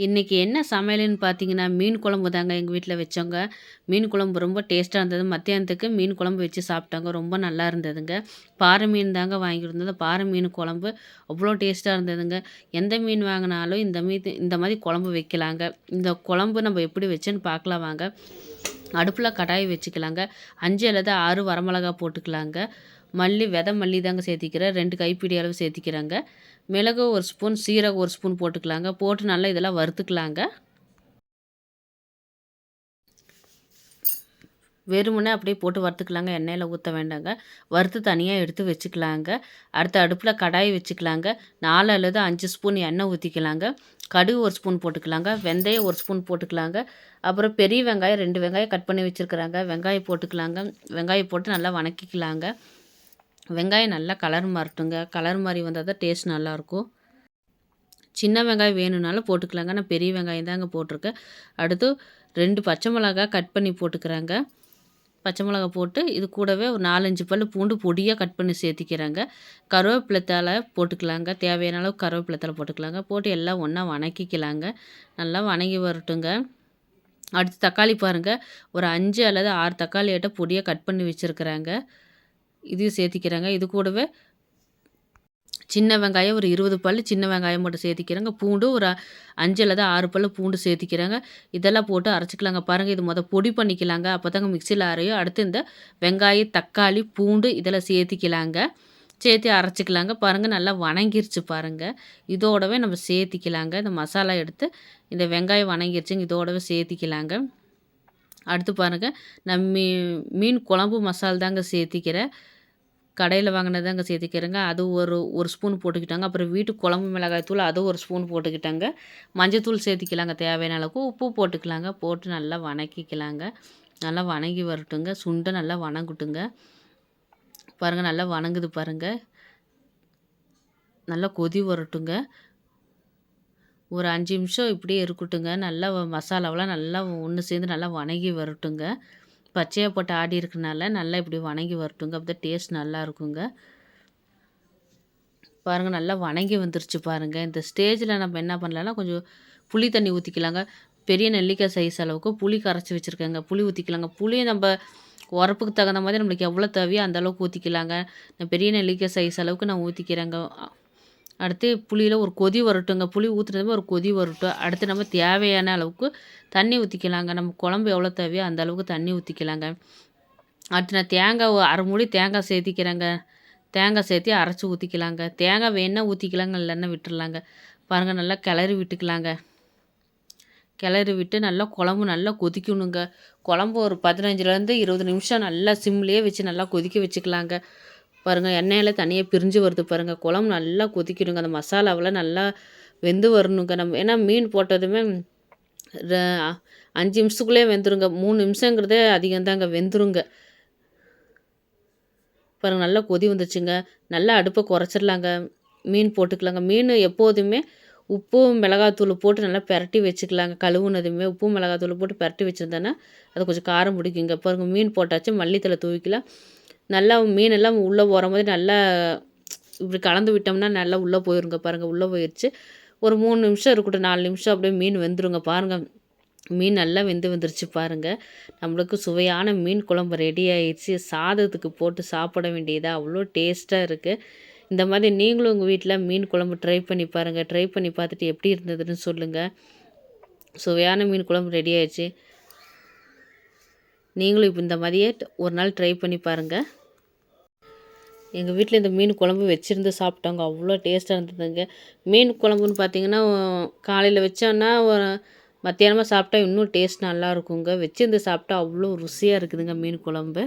இன்னைக்கு என்ன சமையலுன்னு பார்த்தீங்கன்னா, மீன் குழம்பு தாங்க எங்க வீட்ல வச்சோங்க. மீன் குழம்பு ரொம்ப டேஸ்ட்டா இருந்தது. மத்தியானத்துக்கு மீன் குழம்பு வச்சு சாப்பிட்டோங்க. ரொம்ப நல்லா இருந்ததுங்க. பாறை மீன் தாங்க வாங்கியிருந்தோம். பாறை மீன் குழம்பு அவ்வளோ டேஸ்ட்டா இருந்ததுங்க. எந்த மீன் வாங்கினாலும் இந்த மாரி குழம்பு வைக்கலாங்க. இந்த குழம்பு நம்ம எப்படி வச்சேன்னு பார்க்கலாம் வாங்க. அடுப்புல கடாய் வச்சுக்கலாங்க. 5 அல்லது 6 வரமிளகா போட்டுக்கலாங்க. விதை மல்லி தாங்க சேர்த்திக்கிறேன். 2 கைப்பிடி அளவு சேர்த்திக்கிறேங்க. மிளகு 1 ஸ்பூன், சீரகம் 1 ஸ்பூன் போட்டுக்கலாங்க. போட்டு நல்லா இதெல்லாம் வறுத்துக்கலாங்க. வெறுமனே அப்படியே போட்டு வறுத்துக்கலாங்க. எண்ணெயில ஊத்த வேண்டாங்க. வறுத்து தனியா எடுத்து வச்சுக்கலாங்க. அடுத்த அடுப்புல கடாய் வச்சுக்கலாங்க. 4 அல்லது 5 ஸ்பூன் எண்ணெய் ஊத்திக்கலாங்க. கடுகு 1 ஸ்பூன் போட்டுக்கலாங்க. வெந்தயம் 1 ஸ்பூன் போட்டுக்கலாங்க. அப்புறம் பெரிய வெங்காயம் 2 வெங்காயம் கட் பண்ணி வச்சுருக்கிறேங்க. வெங்காயம் போட்டுக்கலாங்க. வெங்காயம் போட்டு நல்லா வணக்கிக்கலாங்க. வெங்காயம் நல்லா கலர் மாறட்டுங்க. கலர் மாறி வந்தால் தான் டேஸ்ட் நல்லாயிருக்கும். சின்ன வெங்காயம் வேணும்னாலும் போட்டுக்கலாங்க. நான் பெரிய வெங்காயம் தாங்க போட்டிருக்கேன். அடுத்து 2 பச்சை மிளகா கட் பண்ணி போட்டுக்கிறேங்க. பச்சை மிளகா போட்டு இது கூடவே ஒரு 4, 5 பல் பூண்டு பொடியாக கட் பண்ணி சேர்த்திக்கிறேங்க. கருவேப்பிலை தழை போட்டுக்கலாங்க. தேவையான அளவு கருவேப்பிலை தழை போட்டுக்கலாங்க. போட்டு எல்லாம் ஒன்றா வணக்கிக்கலாங்க. நல்லா வணங்கி வரட்டுங்க. அடுத்து தக்காளி பாருங்கள். ஒரு 5 அல்லது 6 தக்காளியாட்ட பொடியாக கட் பண்ணி வச்சுருக்குறாங்க. இதையும் சேர்த்திக்கிறேங்க. இது கூடவே சின்ன வெங்காயம் ஒரு 20 பல் சின்ன வெங்காயம் மட்டும் சேர்த்திக்கிறேங்க. பூண்டு ஒரு 5 அல்லது 6 பல் பூண்டு சேர்த்திக்கிறேங்க. இதெல்லாம் போட்டு அரைச்சிக்கலாங்க. பாருங்கள், இது பொடி பண்ணிக்கலாங்க. அப்போ தாங்க மிக்சியில் அரையும். அடுத்து இந்த வெங்காயம், தக்காளி, பூண்டு இதெல்லாம் சேர்த்திக்கலாங்க. சேர்த்து அரைச்சிக்கலாங்க. பாருங்கள், நல்லா வணங்கிருச்சு பாருங்கள். இதோடவே நம்ம சேர்த்திக்கலாங்க. இந்த மசாலா எடுத்து இந்த வெங்காயம் வணங்கிருச்சுங்க. இதோடவே சேர்த்திக்கலாங்க. அடுத்து பாருங்கள், நான் மீன் குழம்பு மசால் தாங்க சேர்த்திக்கிறேன். கடையில் வாங்கினது தாங்க சேர்த்திக்கிறேங்க. அது ஒரு ஸ்பூன் போட்டுக்கிட்டாங்க. அப்புறம் வீட்டு குழம்பு மிளகாய் தூள் அது 1 ஸ்பூன் போட்டுக்கிட்டாங்க. மஞ்சத்தூள் சேர்த்திக்கலாங்க. தேவையான அளவுக்கு உப்பு போட்டுக்கலாங்க. போட்டு நல்லா வணக்கிக்கலாங்க. நல்லா வணங்கி வரட்டுங்க. சுண்டை நல்லா வணங்கட்டுங்க. பாருங்கள், நல்லா வணங்குது பாருங்கள். நல்லா கொதி வரட்டுங்க. ஒரு 5 நிமிஷம் இப்படியே இருக்கட்டுங்க. நல்லா மசாலாவெலாம் நல்லா ஒன்று சேர்ந்து நல்லா வணங்கி வரட்டுங்க. பச்சையாக போட்டு ஆடி இருக்கனால நல்லா இப்படி வணங்கி வரட்டுங்க. அப்போ தான் டேஸ்ட் நல்லா இருக்குங்க. பாருங்கள், நல்லா வணங்கி வந்துருச்சு பாருங்கள். இந்த ஸ்டேஜில் நம்ம என்ன பண்ணலாம்னா கொஞ்சம் புளி தண்ணி ஊற்றிக்கலாங்க. பெரிய நெல்லிக்காய் சைஸ் அளவுக்கு புளி கரைச்சி வச்சுருக்கேங்க. புளி ஊற்றிக்கலாங்க. புளியை நம்ம உரப்புக்கு தகுந்த மாதிரி நம்மளுக்கு எவ்வளோ தேவையோ அந்த அளவுக்கு ஊற்றிக்கலாங்க. நான் பெரிய நெல்லிக்காய் சைஸ் அளவுக்கு நான் ஊற்றிக்கிறேங்க. அடுத்து புளியில் ஒரு கொதி வரட்டுங்க. புளி ஊற்றுனதுமே ஒரு கொதி வரட்டும். அடுத்து நம்ம தேவையான அளவுக்கு தண்ணி ஊற்றிக்கலாங்க. நம்ம குழம்பு எவ்வளோ தேவையோ அந்த அளவுக்கு தண்ணி ஊற்றிக்கலாங்க. அடுத்து நான் தேங்காய் அரை மூடி தேங்காய் சேர்த்திக்கிறேங்க. தேங்காய் சேர்த்தி அரைச்சி ஊற்றிக்கலாங்க. தேங்காய் வேணுன்னா ஊற்றிக்கலாங்க, இல்லைன்னா விட்டுறலாங்க. பாருங்கள், நல்லா கிளறி விட்டுக்கலாங்க. கிளறி விட்டு நல்லா குழம்பு நல்லா கொதிக்கணுங்க. குழம்பு ஒரு 15லேருந்து 20 நிமிஷம் நல்லா சிம்லேயே வச்சு நல்லா கொதிக்க வச்சுக்கலாங்க. பாருங்கள், எண்ணெயில் தனியாக பிரிஞ்சு வருது பாருங்கள். குழம்பு நல்லா கொதிக்கணுங்க. அந்த மசாலாவெல்லாம் நல்லா வெந்து வரணுங்க. நம்ம ஏன்னா மீன் போட்டதுமே 5 நிமிஷத்துக்குள்ளே வெந்துருங்க. 3 நிமிஷங்கிறதே அதிகம்தாங்க, வெந்துருங்க. பாருங்கள், நல்லா கொதி வந்துச்சுங்க. நல்லா அடுப்பை குறைச்சிடலாங்க. மீன் போட்டுக்கலாங்க. மீன் எப்போதுமே உப்பு மிளகாத்தூள் போட்டு நல்லா பெரட்டி வச்சுக்கலாங்க. கழுவுனதுமே உப்பு மிளகாத்தூள் போட்டு பெரட்டி வச்சுருந்தேன்னா அது கொஞ்சம் காரம் பிடிக்குங்க. பாருங்கள், மீன் போட்டாச்சு. மல்லித்தழை தூவிக்கலாம். நல்லா மீனெல்லாம் உள்ளே போகும்போது நல்லா இப்படி கலந்து விட்டோம்னா நல்லா உள்ளே போயிருங்க. பாருங்கள், உள்ளே போயிடுச்சு. ஒரு 3 நிமிஷம் இருக்கட்டும். 4 நிமிஷம் அப்படியே மீன் வெந்துருங்க. பாருங்கள், மீன் நல்லா வந்துருச்சு பாருங்கள். நம்மளுக்கு சுவையான மீன் குழம்பு ரெடி ஆயிடுச்சு. சாதத்துக்கு போட்டு சாப்பிட வேண்டியதாக அவ்வளோ டேஸ்ட்டாக இருக்குது. இந்த மாதிரி நீங்களும் உங்கள் வீட்டில் மீன் குழம்பு ட்ரை பண்ணி பாருங்கள். ட்ரை பண்ணி பார்த்துட்டு எப்படி இருந்ததுன்னு சொல்லுங்கள். சுவையான மீன் குழம்பு ரெடி ஆயிடுச்சு. நீங்களும் இப்போ இந்த மாதிரியே ஒரு நாள் ட்ரை பண்ணி பாருங்கள். எங்கள் வீட்டில் இந்த மீன் குழம்பு வச்சுருந்து சாப்பிட்டாங்க. அவ்வளோ டேஸ்ட்டாக இருந்ததுங்க. மீன் குழம்புன்னு பார்த்தீங்கன்னா காலையில் வச்சோன்னா மத்தியானமாக சாப்பிட்டா இன்னும் டேஸ்ட் நல்லா இருக்குங்க. வச்சுருந்து சாப்பிட்டா அவ்வளோ ருசியாக இருக்குதுங்க மீன் குழம்பு.